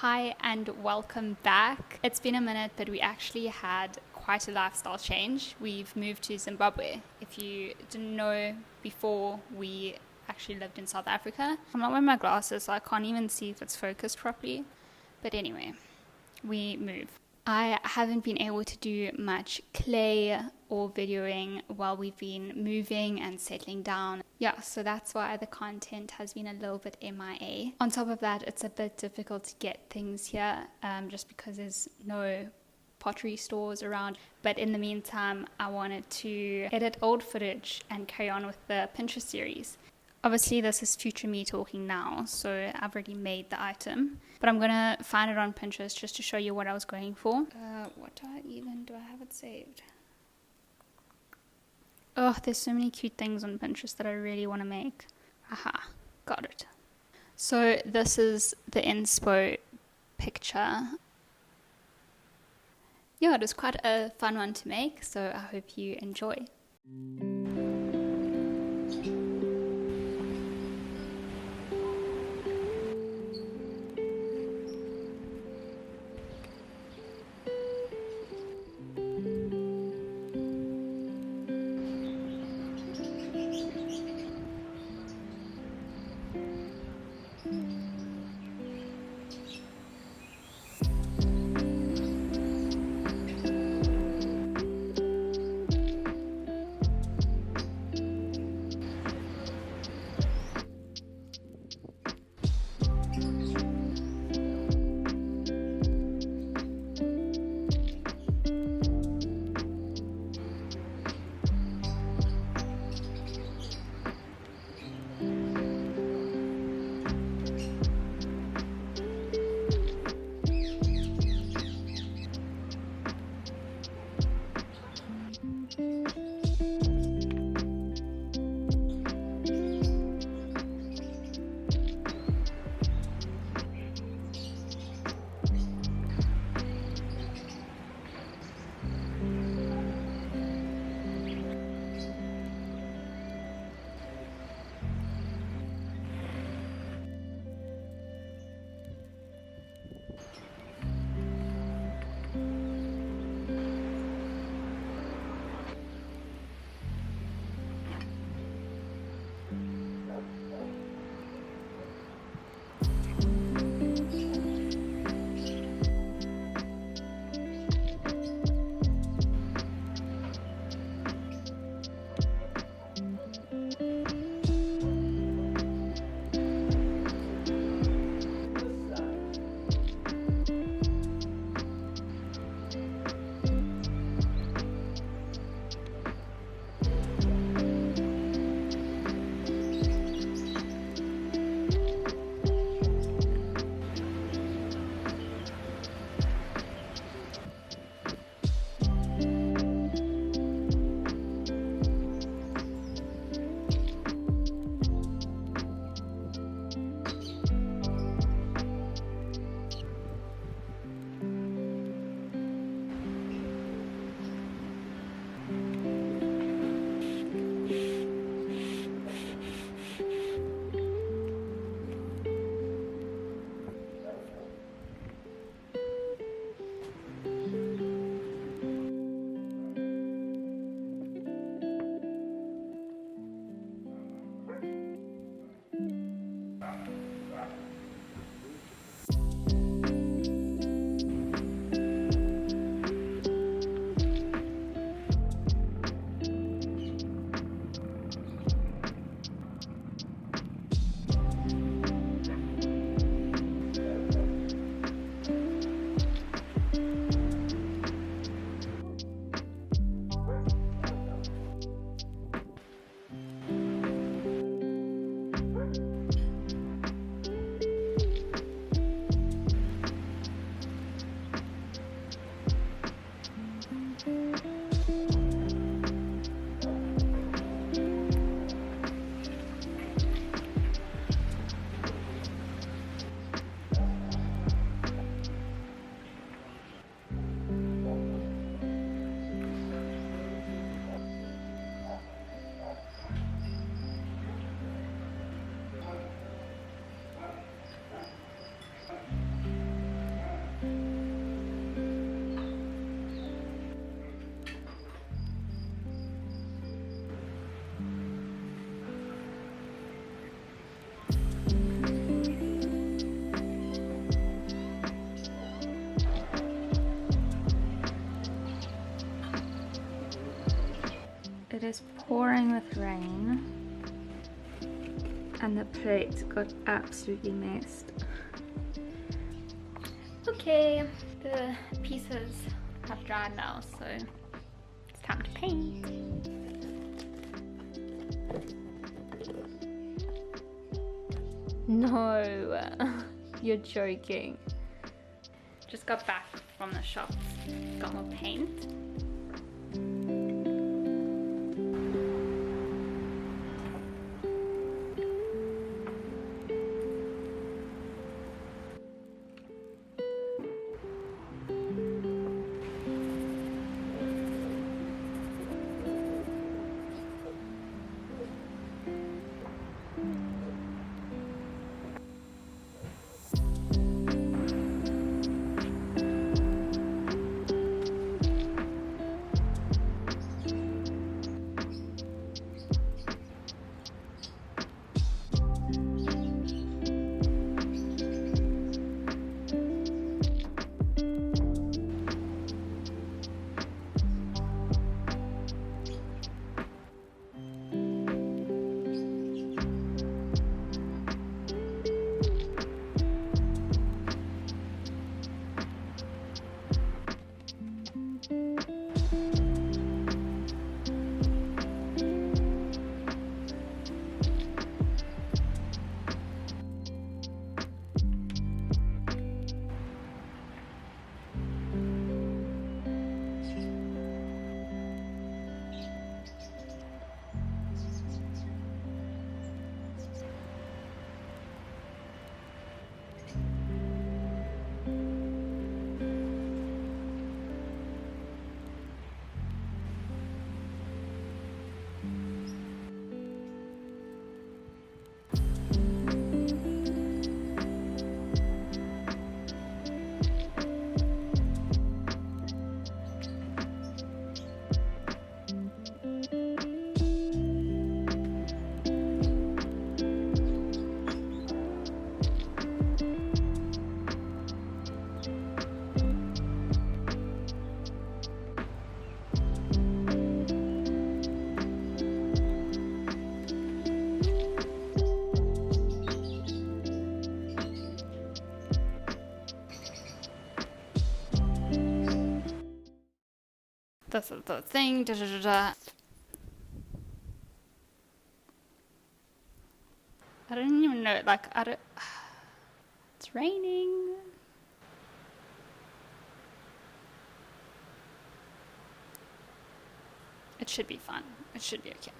Hi and welcome back. It's been a minute, but we actually had quite a lifestyle change. We've moved to Zimbabwe. If you didn't know, before we actually lived in South Africa. I'm not wearing my glasses, so I can't even see if it's focused properly. But anyway, we moved. I haven't been able to do much clay or videoing while we've been moving and settling down. Yeah, so that's why the content has been a little bit MIA. On top of that, it's a bit difficult to get things here just because there's no pottery stores around. But in the meantime, I wanted to edit old footage and carry on with the Pinterest series. Obviously, this is future me talking now, so I've already made the item. But I'm going to find it on Pinterest just to show you what I was going for. Do I have it saved? Oh, there's so many cute things on Pinterest that I really want to make. Aha, got it. So this is the inspo picture. Yeah, it was quite a fun one to make, so I hope you enjoy. is pouring with rain and the plate got absolutely messed. Okay, the pieces have dried now, so it's time to paint. No, you're joking. Just got back from the shops, got more paint. This is the thing. Da, da, da, da. I don't even know. Like, I don't. It's raining. It should be fun. It should be okay.